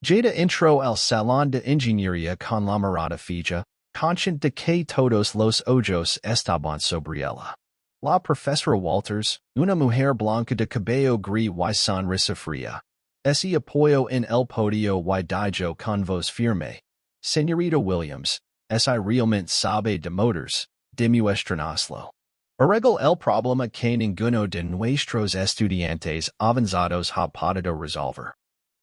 Jada intro al Salón de Ingeniería con la mirada fija, conscient de que todos los ojos estaban sobre ella. La profesora Walters, una mujer blanca de cabello gris y sonrisa fría. Ese apoyo en el podio y dijo con voz firme. Señorita Williams, esa realmente sabe de motors, demuéstranoslo. Arregla el problema que ninguno de nuestros estudiantes avanzados ha podido resolver.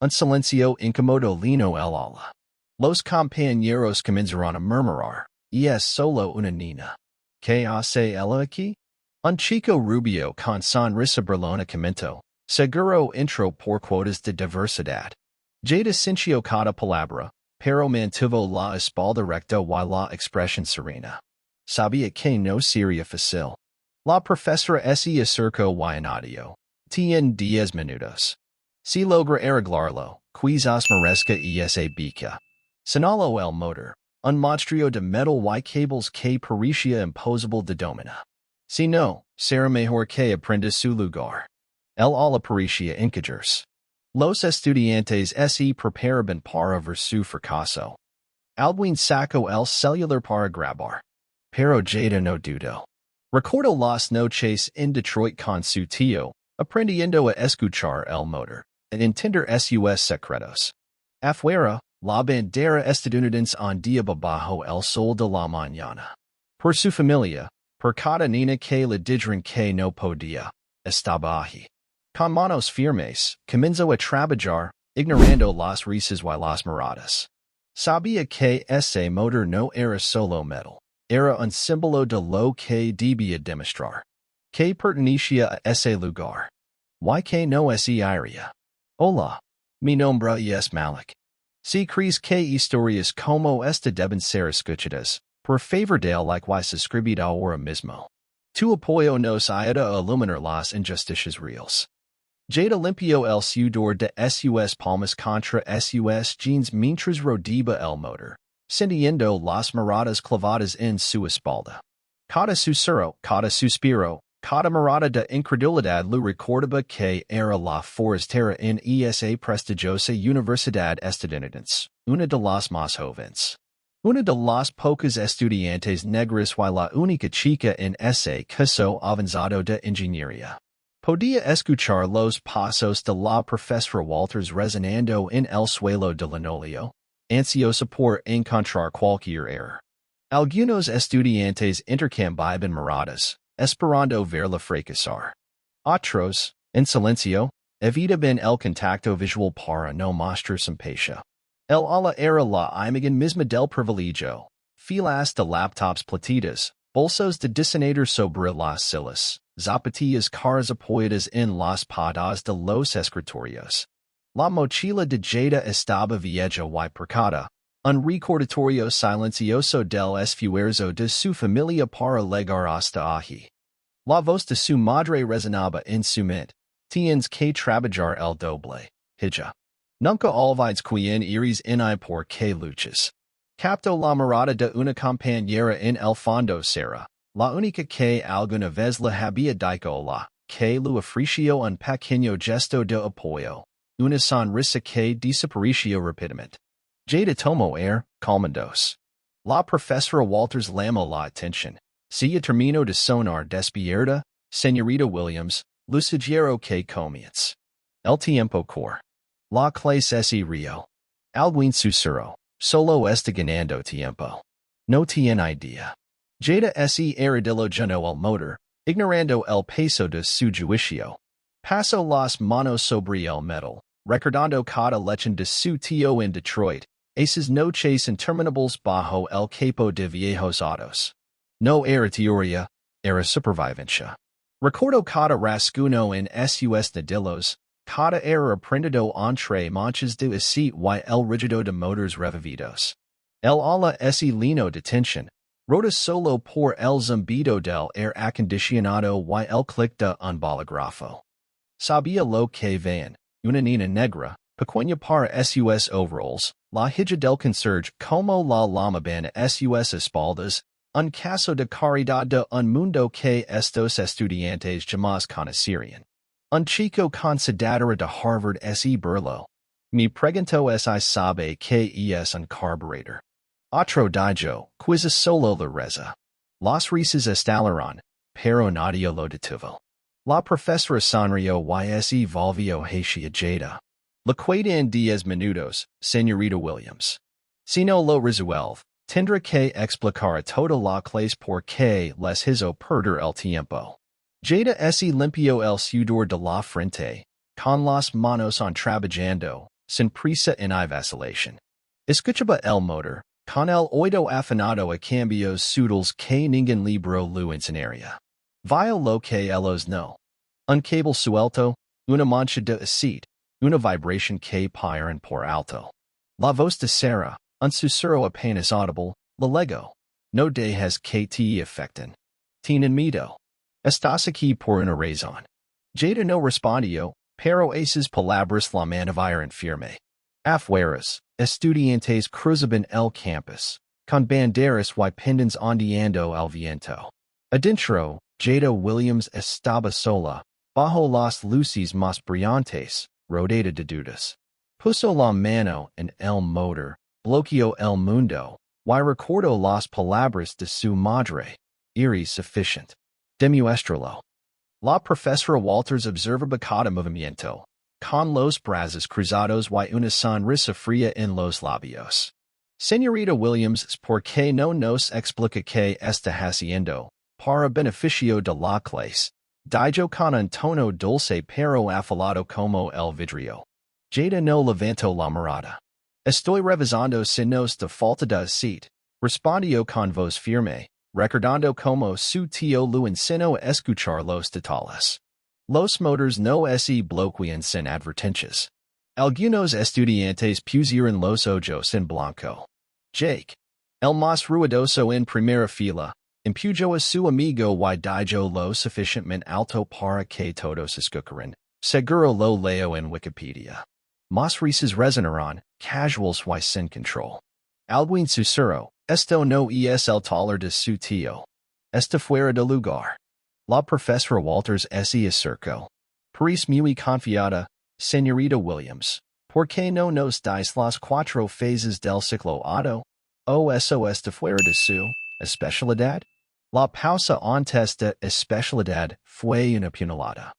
Un silencio incómodo lino el ala. Los compañeros comenzaron a murmurar, y es solo una niña. ¿Qué hace ella aquí? Un chico rubio con sonrisa burlona comentó, seguro intro por cuotas de diversidad. Jada sintió cada palabra, pero mantuvo la espalda recta y la expresión serena. Sabía que no sería fácil. La profesora se acercó y añadió, tiene 10 minutos. Si logra arreglarlo, quizás merezca esa beca. Señaló el motor, un monstruo de metal y cables que parecía imposible de dominar. Si no, será mejor que aprenda su lugar. El ala parecía encajarse. Los estudiantes se preparaban para ver su fracaso. Alguien sacó el celular para grabar. Pero Jada no dudó. Recordó las noches en Detroit con su tío, aprendiendo a escuchar el motor, a entender sus secretos. Afuera, la bandera estadounidense ondía bajo el sol de la mañana. Por su familia, por cada niña que le dijeron que no podía, estaba allí. Con manos firmes, comenzó a trabajar, ignorando las risas y las miradas. Sabía que ese motor no era solo metal, era un símbolo de lo que debía demostrar. Que pertenecía a ese lugar. Y que no es iría. Hola, mi nombre es Malik. Si crees que historias como esta deben ser escuchadas, por favor dale like y suscribid ahora mismo. Tu apoyo nos ayuda a iluminar las injusticias reales. Jada limpió el sudor de sus palmas contra sus jeans mientras rodaba el motor, sintiendo las miradas clavadas en su espalda. Cada susurro, cada suspiro, cada mirada de incredulidad le recordaba que era la forastera en esa prestigiosa universidad estadounidense, una de las más jóvenes. Una de las pocas estudiantes negras y la única chica en ese curso avanzado de ingeniería. Podía escuchar los pasos de la profesora Walters resonando en el suelo de linóleo, ansiosa por encontrar cualquier error. Algunos estudiantes intercambiaban miradas, esperando verla fracasar. Otros, en silencio, evitaban el contacto visual para no mostrar simpatía. El ala era la imagen misma del privilegio, filas de laptops platitas, bolsos de diseñador sobre las sillas, zapatillas caras apoyadas en las patas de los escritorios. La mochila de Jada estaba vieja y percada, un recordatorio silencioso del esfuerzo de su familia para llegar hasta allí. La voz de su madre resonaba en su mente, tienes que trabajar el doble, hija. Nunca olvides quien eres y por qué luchas. Captó la mirada de una compañera en el fondo Sara, la única que alguna vez le había dicho la, que le ofreció un pequeño gesto de apoyo, una sonrisa que desapareció rápidamente. Jada tomó air, calmandos. La profesora Walters llamó la atención. Si ya terminó de sonar despierta, señorita Williams, le sugiero que comience. El tiempo corre. La clase se río. Alguien susurró. Solo está ganando tiempo. No tiene idea. Jada se arrodilló el motor, ignorando el peso de su juicio. Pasó las manos sobre el metal, recordando cada lección de su tío en Detroit, esas noches interminables bajo el capo de viejos autos. No era teoría, era supervivencia. Recordó cada rasguño en sus nudillos, cada era aprendido entre manchas de aceite y el rígido de motores revividos. El ala ese lino de tensión, rota solo por el zumbido del aire acondicionado y el clic de un bolígrafo. Sabía lo que veían, una niña negra, pequeña para sus overalls, la hija del conserje como la llamaban a sus espaldas, un caso de caridad de un mundo que estos estudiantes jamás conocieron. Un chico considerado de Harvard se burló. Me pregunto si sabe que es un carburetor. Otro dijo, quizás solo la reza. Los risas estalaron, pero nadie lo detuvo. La profesora sonrió y volvió hacia Jada. La queda en 10 minutos, señorita Williams. Si no lo resuelve, tendrá que explicar a toda la clase por qué les hizo perder el tiempo. Jada se limpió el sudor de la frente, con las manos en trabajando, sin prisa ni vacilación. Escuchaba el motor, con el oído afinado a cambios sutiles que ningún libro lo enseñaría. Vio lo que ellos no. Un cable suelto, una mancha de aceite, una vibración que paran por alto. La voz de Sarah, un susurro apenas audible, la lego. No dejes que te afecten. Tienen miedo. Estás aquí por una razón. Jada no respondió, pero esas palabras la mantuvieron firme. Afueras, estudiantes cruzaban el campus, con banderas y pendientes ondeando al viento. Adentro, Jada Williams estaba sola, bajo las luces más brillantes, rodeada de dudas. Puso la mano en el motor, bloqueó el mundo, y recordó las palabras de su madre. Eres suficient. Demuéstralo. La profesora Walters observaba cada movimiento, con los brazos cruzados y una sonrisa fría en los labios. Señorita Williams, ¿por qué no nos explica qué está haciendo, para beneficio de la clase? Dijo con un tono dulce pero afilado como el vidrio. Jada no levantó la mirada. Estoy revisando signos de falta de aceite, respondió con voz firme, recordando como su tío lo enseñó a escuchar los detalles. Los motors no se bloquean sin advertencias. Algunos estudiantes pusieron los ojos en blanco. Jake, el más ruidoso en primera fila, empujó a su amigo y dijo lo suficientemente alto para que todos escucharan. Seguro lo leo en Wikipedia. Más risas resonaron, casuals y sin control. Alguien susurró, esto no es el taller de su tío. Está fuera de lugar. La profesora Walters se acercó. Paris muy confiada, señorita Williams. ¿Por qué no nos dais las 4 fases del ciclo auto? ¿O eso está fuera de su especialidad? La pausa antes de especialidad fue una puñalada.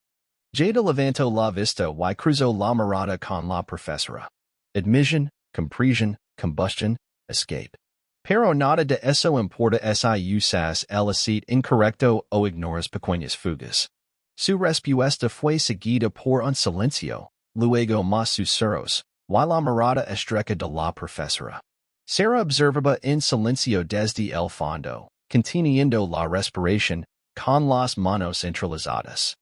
Jada levantó la vista y cruzó la mirada con la profesora. Admission, compression, combustion, escape. Pero nada de eso importa si usas el aceite incorrecto o ignoras pequeñas fugas. Su respuesta fue seguida por un silencio, luego más susurros, y la mirada estrecha de la profesora. Sarah observaba en silencio desde el fondo, conteniendo la respiración, con las manos entrelazadas.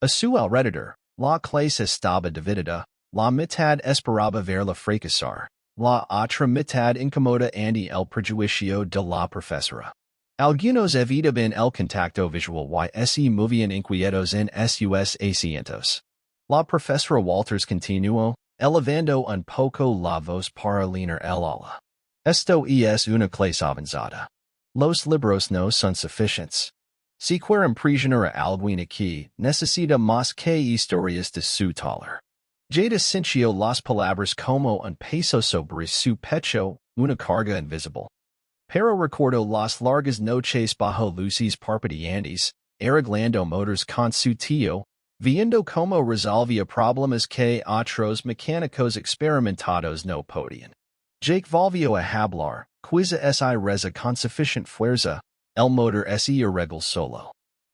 A su alrededor, la clase estaba dividida, la mitad esperaba verla fracasar, la otra mitad incómoda ante el prejuicio de la profesora. Algunos evitaban el contacto visual y se movían inquietos en sus asientos. La profesora Walters continuó, elevando un poco la voz para leaner el ala. Esto es una clase avanzada. Los libros no son suficientes. Si quieren prisionar a alguien aquí, necesita más que historias de su taller. Jada sintió las palabras como un peso sobre su pecho, una carga invisible. Pero recordó las largas noches bajo luces parpadeantes, arreglando motors con su tío, viendo cómo resolvía problemas que otros mecánicos experimentados no podían. Jake volvió a hablar, quizá si reza con suficient fuerza, el motor se irregular solo.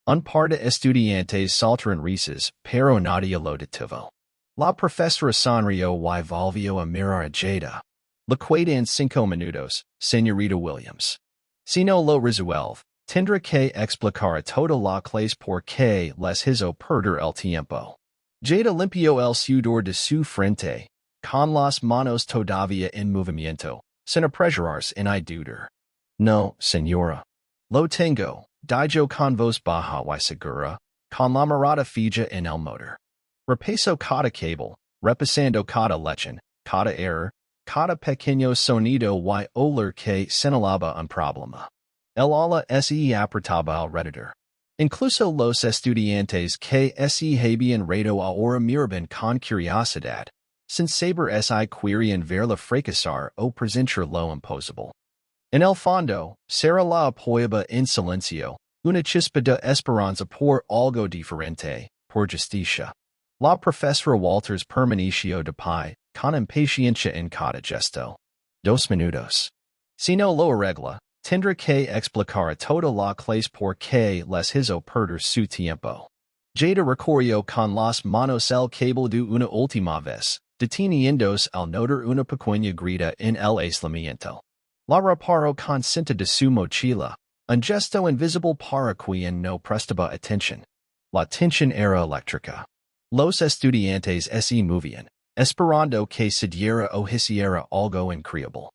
Un par de estudiantes saltaron risas, pero nadie lo detuvo. La profesora sonrió y volvió a mirar a Jada. La queda en 5 minutos, señorita Williams. Si no lo resuelve, tendrá que explicar a toda la clase por qué les hizo perder el tiempo. Jada limpió el sudor de su frente, con las manos todavía en movimiento, sin apresurarse en dudar. No, señora. Lo tengo, dijo con voz baja y segura, con la mirada fija en el motor. Repaso cada cable, repasando cada lección, cada error, cada pequeño sonido y olor que señalaba un problema. El ala se apretaba alrededor. Incluso los estudiantes que se habían reído ahora miraban con curiosidad, sin saber si querian ver la fracasar o presentar lo imposible. En el fondo, será la apoyaba en silencio, una chispa de esperanza por algo diferente, por justicia. La profesora Walters permaneció de pie, con impaciencia en cada gesto. 2 minutos. Si no lo arregla, tendrá que explicar a toda la clase por qué les hizo perder su tiempo. Jada recorrió con las manos el cable de una última vez, deteniéndose al notar una pequeña grita en el aislamiento. La reparó con cinta de su mochila, un gesto invisible para quien no prestaba atención. La tensión era eléctrica. Los estudiantes se movían, esperando que se diera o hiciera algo increíble.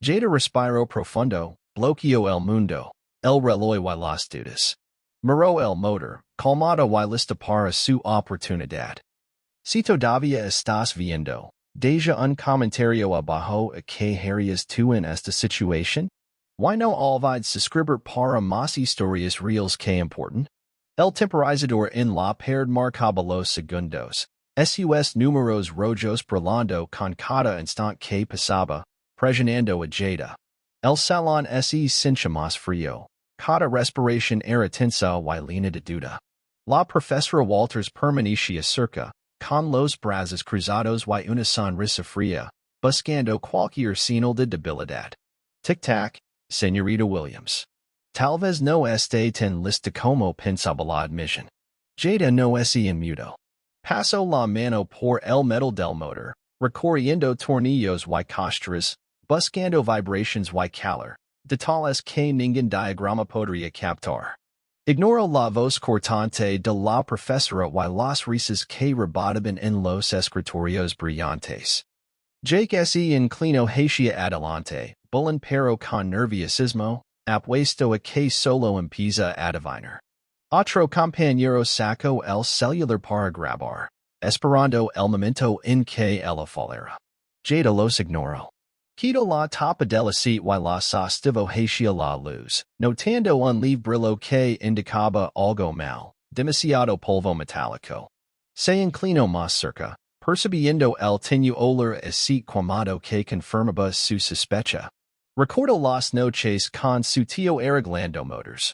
Jada respiró profundo, bloqueó el mundo, el reloj y las dudas. Miró el motor, calmada y lista para su oportunidad. Si todavía estás viendo, deja un comentario abajo a que harías tú en esta situación. Why no olvides suscribir para más historias reales que importan? El temporizador en la pared marcaba los segundos. Sus números rojos brillando con cada instante que pasaba, presionando a Jada. El salón se sintió más frío. Cada respiración era tensa y llena de duda. La profesora Walters permanecía cerca, con los brazos cruzados y una sonrisa fría, buscando cualquier señal de debilidad. Tic-tac, señorita Williams. Tal vez no esté tan lista como pensaba la admisión. Jada no se inmutó. Pasó la mano por el metal del motor, recorriendo tornillos y costras, buscando vibrations y calor, detalles que ningún diagrama podría captar. Ignoró la voz cortante de la profesora y las risas que rebotaban en los escritorios brillantes. Jake se inclinó hacia adelante, bullen pero con nerviosismo, apuesto a que solo empieza a adivinar. Otro compañero sacó el celular para grabar, esperando el momento en que ella fallara. Jada los ignoró. Quitó la tapa de la seat y la sostuvo hacia la luz, notando un leve brillo que indicaba algo mal, demasiado polvo metálico. Se inclinó más cerca, percibiendo el tenue olor a seat quemado que confirmaba su sospecha. Recordó las noches con su tío arreglando motors,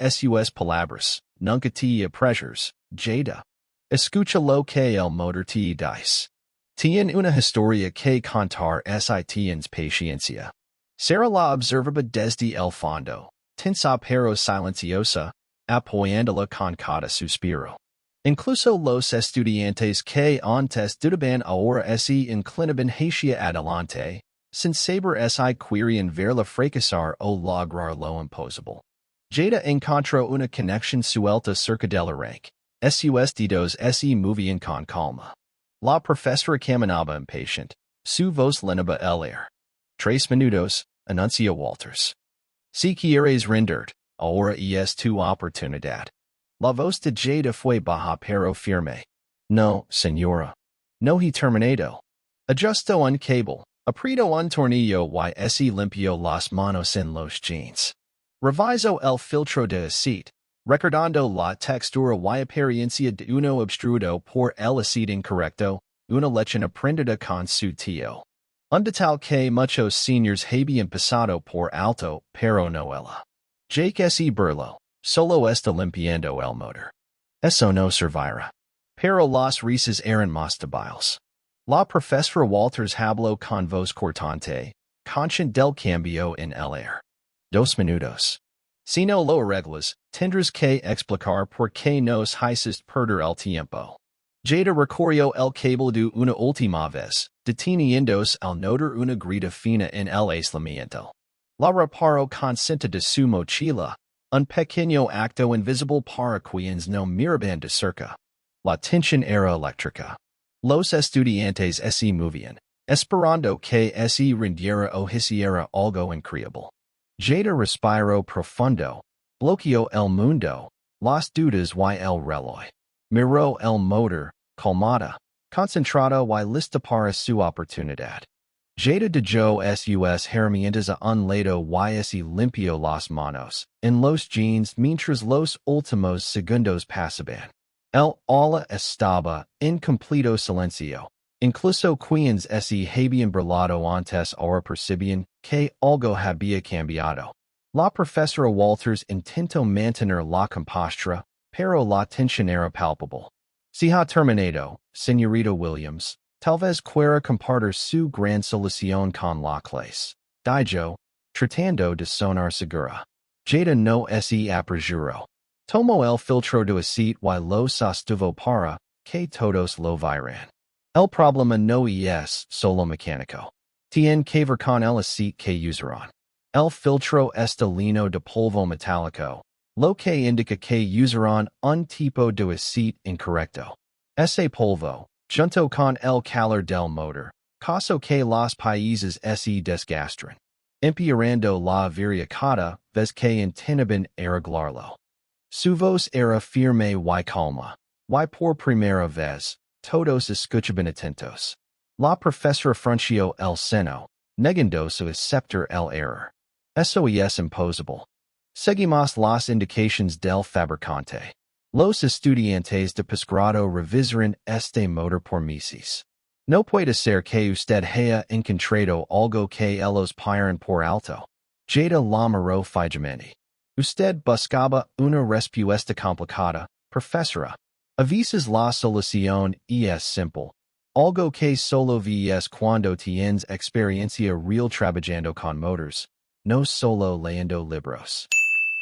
sus palabras, nunca te pressures, Jada. Escucha lo que el motor te dice. Tien una historia que contar si tienes paciencia. Será la observaba desde el fondo, tensa pero silenciosa, apoyándola con cada suspiro. Incluso los estudiantes que antes dudaban ahora se inclinaban hacia adelante, sin saber si querían verla fracasar o lograr lo imposible. Jada encontró una conexión suelta cerca del rank. Sus dedos se movían con calma. La profesora caminaba impatient. Su voz llenaba el aire. 3 minutos, anunció Walters. Si quieres rendir, ahora es tu oportunidad. La voz de Jada fue baja pero firme. No, señora. No he terminado. Ajustó un cable, apretó un tornillo y se limpió las manos en los jeans. Revisó el filtro de aceite, recordando la textura y apariencia de uno obstruido por el aceite incorrecto, una lección aprendida con su tío. Un detalle que muchos seniors habían pasado por alto, pero no ella. Jake se burló, solo está limpiando el motor. Eso no servirá. Pero las risas eran más débiles. La profesora Walters habló con voz cortante, consciente del cambio en el aire. 2 minutos. Si no lo arreglas, tendrás que explicar por qué nos hiciste perder el tiempo. Jada recorrió el cable de una última vez, deteniéndose al notar una grita fina en el aislamiento. La reparó con cinta de su mochila, un pequeño acto invisible para quienes no miraban de cerca. La tensión era eléctrica. Los estudiantes se movían, esperando que se rindiera o hiciera algo increíble. Jada respiró profundo, bloqueó el mundo, las dudas y el reloj. Miró el motor, calmada, concentrada y lista para su oportunidad. Jada dejó sus herramientas a un lado y se limpió las manos en los jeans mientras los últimos segundos pasaban. El aula estaba en completo silencio. Incluso quiens se habían burlado antes ahora perciben que algo había cambiado. La profesora Walters intentó mantener la compostura, pero la tensión era palpable. Si ha terminado, señorita Williams, tal vez quiera compartir su gran solución con la clase. Dijo, tratando de sonar segura. Jada no se apresuró. Tomó el filtro de aceite y lo sostuvo para que todos lo vieran. El problema no es solo mecánico. Tiene que ver con el aceite que usaron. El filtro está lleno de polvo metálico, lo que indica que usaron un tipo de aceite incorrecto. Ese polvo, junto con el calor del motor, causó que los países se desgastaran, empeorando la vida cada vez que intentaban arreglarlo. Su voz era firme y calma, y por primera vez, todos escuchaban atentos. La profesora frunció el seno, negando su aceptar el error. Eso es imposible. Seguimos las indicaciones del fabricante. Los estudiantes de posgrado revisaron este motor por meses. No puede ser que usted haya encontrado algo que ellos paran por alto. Jada la miró fijamente. Usted buscaba una respuesta complicada, profesora. A veces la solución es simple. Algo que solo ves cuando tienes experiencia real trabajando con motors, no solo leyendo libros.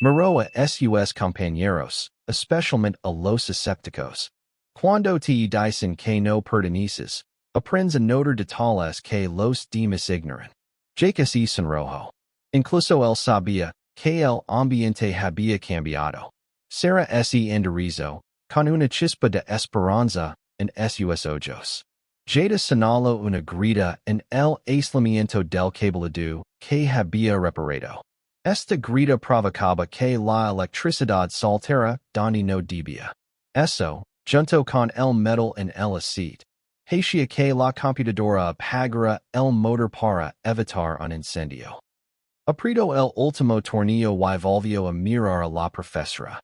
Miró a sus compañeros, especialmente a los escépticos. Cuando te dicen que no perteneces, aprendes a notar detalles que los demás ignoran. Jake se sonrojó. Incluso él sabía que el ambiente había cambiado. Sarah se enderezó, con una chispa de esperanza en sus ojos. Jada señaló una grita en el aislamiento del cableado que había reparado. Esta grita provocaba que la electricidad saltara donde no debía. Eso, junto con el metal en el aceite, hacía que la computadora apagara el motor para evitar un incendio. Apretó el último tornillo y volvió a mirar a la profesora.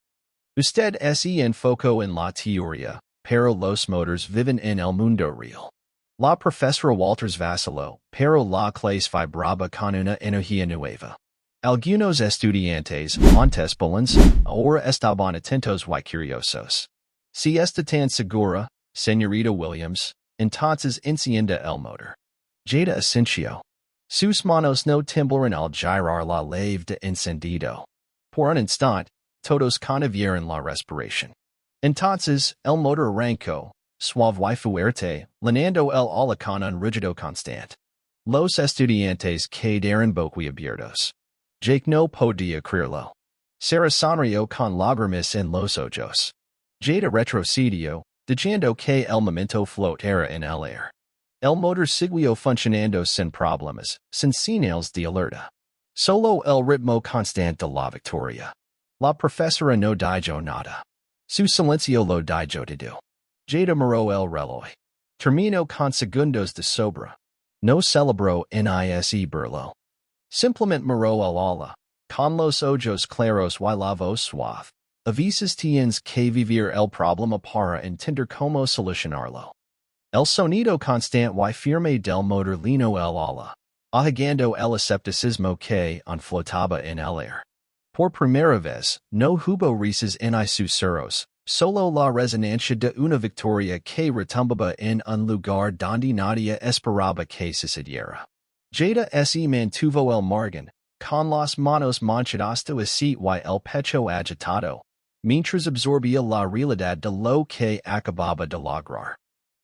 Usted se enfocó en la teoría, pero los motores viven en el mundo real. La profesora Walters vaciló, pero la clase vibraba con una energía nueva. Algunos estudiantes, antes bullens, ahora estaban atentos y curiosos. Si está tan segura, señorita Williams, entonces encienda el motor. Jada asintió. Sus manos no temblaron al girar la llave de encendido. Por un instante, todos contuvieron la respiración. Entonces, el motor arrancó, suave y fuerte, llenando el ala con un rígido constante. Los estudiantes quedaron boquiabiertos. Jake no podía creerlo. Sarah sonrió con lágrimas en los ojos. Jada retrocedió, diciendo que el momento flotara en el aire. El motor siguió funcionando sin problemas, sin señales de alerta. Solo el ritmo constante de la victoria. La profesora no dijo nada. Su silencio lo dijo todo. Jada miró el reloj. Terminó con segundos de sobra. No celebró nise burlo. Simplemente miró el ala, con los ojos claros y la voz suave. A veces tienes que vivir el problema para entender cómo solucionarlo. El sonido constante y firme del motor llenó el ala, ahogando el escepticismo que flotaba en el aire. Por primera vez, no hubo risas en sus susurros, solo la resonancia de una victoria que retumbaba en un lugar donde nadie esperaba que sucediera. Jada se mantuvo el margen, con las manos manchadas de aceite y el pecho agitado, mientras absorbía la realidad de lo que acababa de lograr.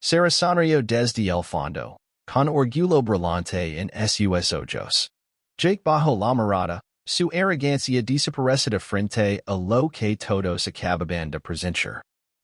Sarah sonrió desde el fondo, con orgullo brillante en sus ojos. Jake bajó la mirada, su arrogancia desaparecida frente a lo que todos acababan de presenciar.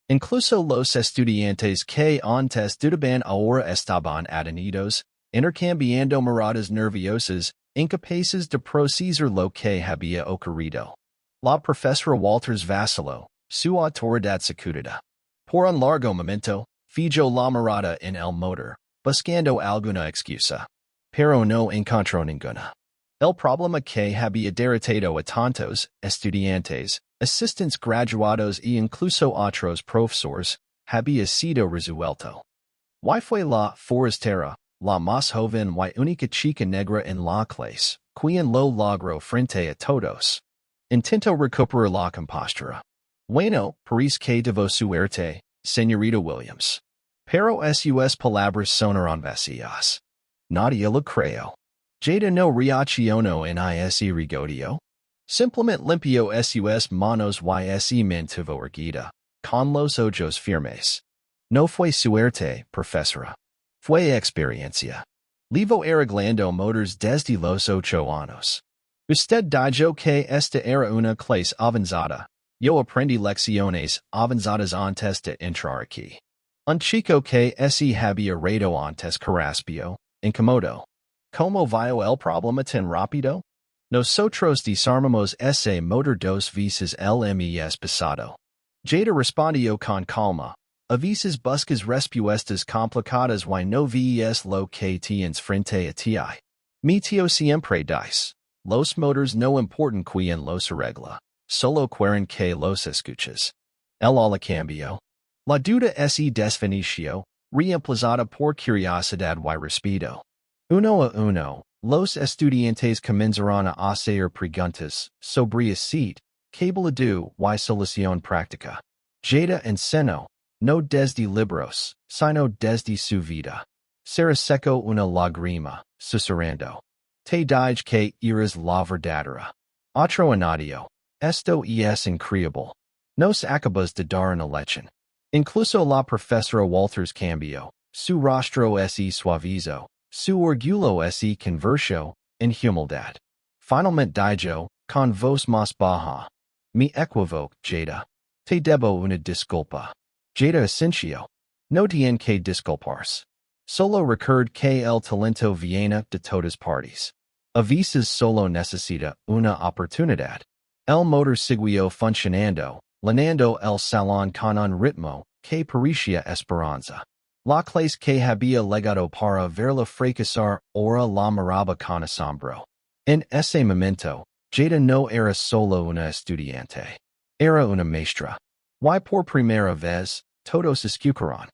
Incluso los estudiantes que antes dudaban ahora estaban atenidos, intercambiando miradas nerviosas, incapaces de procesar lo que había ocurrido. La profesora Walters vaciló, su autoridad sacudida. Por un largo momento, fijó la mirada en el motor, buscando alguna excusa. Pero no encontró ninguna. El problema que había derrotado a tantos estudiantes, asistentes graduados e incluso otros profesores, había sido resuelto. Y fue la forastera, la más joven y única chica negra en la clase, quien lo logró frente a todos. Intento recuperar la compostura. Bueno, parece que debo suerte, señorita Williams. Pero sus palabras sonaron vacías. Nadie lo creo. Jada no reaccionó en ese regodio. Simplemente limpió sus manos y se mantuvo erguida, con los ojos firmes. No fue suerte, profesora. Fue experiencia. Levo arreglando motors desde los 8 años. Usted dijo que esta era una clase avanzada. Yo aprendí lecciones avanzadas antes de entrar aquí. Un chico que se había reído antes caraspio, incómodo. ¿Cómo vio el problema tan rápido? Nosotros desarmamos ese motor dos veces el mes pasado. Jada respondió con calma. A veces buscas respuestas complicadas y no ves lo que tienes frente a ti. Mi tío siempre dice, los motors no importan quien los arregla, solo quieren que los escuches. El a la cambio. La duda es definicio, reemplazada por curiosidad y respeto. Uno a uno, los estudiantes comenzarán a hacer preguntas sobre seat, habilidad y solución práctica. Jada enseñó, no desde libros, sino desde su vida. Será seco una lágrima, susurrando. Te dije que eres la verdadera. Otro anadio. Esto es increíble. Nos acabas de dar una lección. Incluso la profesora Walters Cambio, su rostro se suavizó, su orgullo se convirtió en humildad. Finalmente dijo, con voz más baja. Me equivoco, Jada. Te debo una disculpa. Jada asintió. No tiene que disculparse. Solo recuerda que el talento viene de todas partes. A veces solo necesita una oportunidad. El motor siguió funcionando, llenando el salón con un ritmo que parecía esperanza. La clase que había legado para verla fracasar ahora la miraba con asombro. En ese momento, Jada no era solo una estudiante. Era una maestra. Y por primera vez, todos escucharon.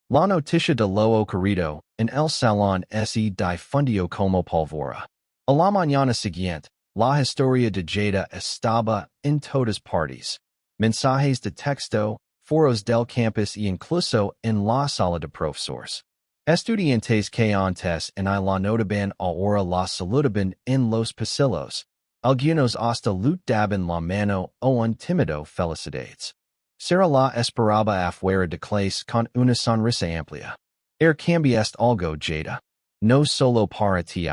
La noticia de lo ocurrido en el salón se difundió como pólvora. A la mañana siguiente, la historia de Jada estaba en todas partes. Mensajes de texto, foros del campus y incluso en la sala de profesores. Estudiantes que antes en la notaban ahora la saludaban en los pasillos. Algunos hasta daban la mano o un tímido felicidades. Sarah la esperaba afuera de clase con una sonrisa amplia. Cambiaste algo, Jada. No solo para ti,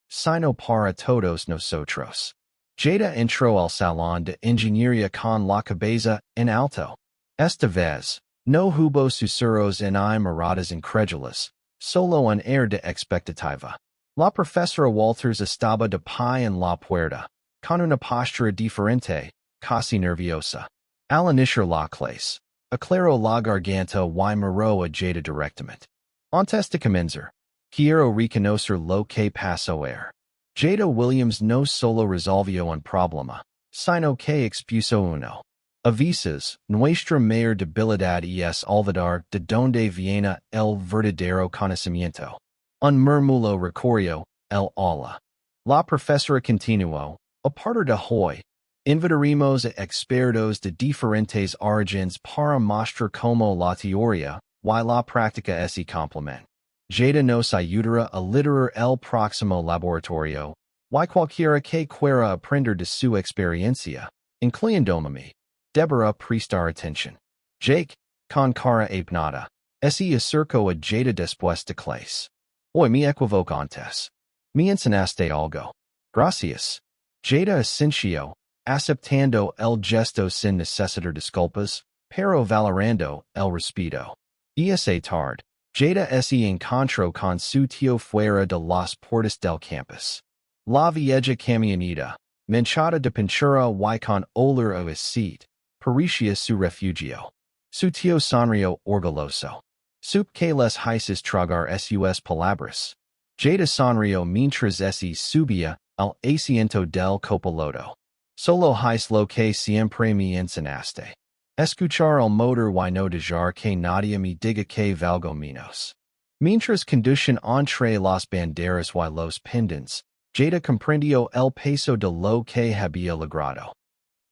sino para todos nosotros. Jada entró al salón de ingeniería con la cabeza en alto. Esta vez, no hubo susurros en miradas incrédulas, solo un air de expectativa. La profesora Walters estaba de pie en la puerta, con una postura diferente, casi nerviosa. Al iniciar la clase, aclaró la garganta y miró a Jada directamente. Antes de comenzar, quiero reconocer lo que pasó ayer. Jada Williams no solo resolvió un problema, sino que expuso uno. A veces, nuestra mayor debilidad es olvidar de dónde viene el verdadero conocimiento. Un murmullo recorrió el aula. La profesora continuó, a partir de hoy, invitaremos a expertos de diferentes orígenes para mostrar cómo la teoría y la práctica se complementan. Jada nos ayudará a liderar el próximo laboratorio, y cualquiera que quiera aprender de su experiencia, incluyéndome, deberá prestar atención. Jake, con cara apenada, se acercó a Jada después de clase. Hoy me equivoco antes. Me enseñaste algo. Gracias. Jada asintió, aceptando el gesto sin necesitar disculpas, pero valorando el respeto. Esa tarde, Jada se encontró con su tío fuera de las puertas del campus. La vieja camioneta, manchada de pintura y con olor a aceite, parecía su refugio. Su tío sonrió orgulloso. Sup que les hices tragar sus palabras. Jada sonrió mientras se subía al asiento del copiloto. Solo hice lo que siempre me enseñaste. Escuchar el motor y no dejar que nadie me diga que valgo menos. Mientras conducen entre las banderas y los pendants, Jada comprendió el peso de lo que había logrado.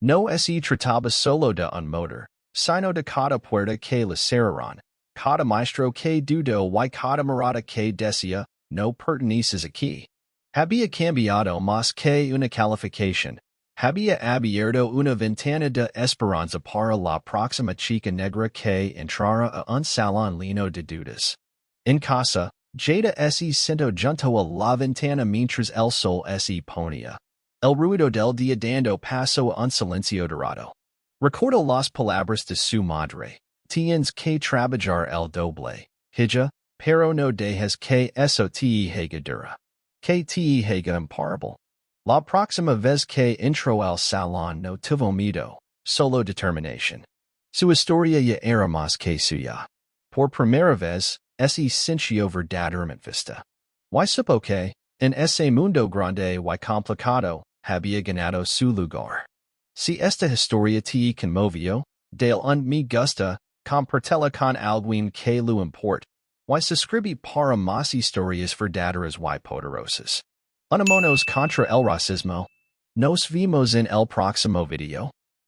No se trataba solo de un motor, sino de cada puerta que le cerraron, cada maestro que dudó y cada mirada que decía, no perteneces aquí. Había cambiado más que una calificación. Había abierto una ventana de esperanza para la próxima chica negra que entrara a un salón lleno de dudas. En casa, Jada se sentó junto a la ventana mientras el sol se ponía. El ruido del día dando paso a un silencio dorado. Recuerda las palabras de su madre. Tienes que trabajar el doble, hija, pero no dejes que eso te haga dura. Que te haga imparable. La próxima vez que entró al salón no tuvo miedo, solo determinación. Su historia ya era más que suya. Por primera vez, se sintió verdaderamente vista. Y supo que, en ese mundo grande y complicado, había ganado su lugar. Si esta historia te conmovió, dale un me gusta, compartela con alguien que lo importe, y suscribe para más historias verdaderas y poderosas. Unámonos contra el racismo. Nos vemos en el próximo video.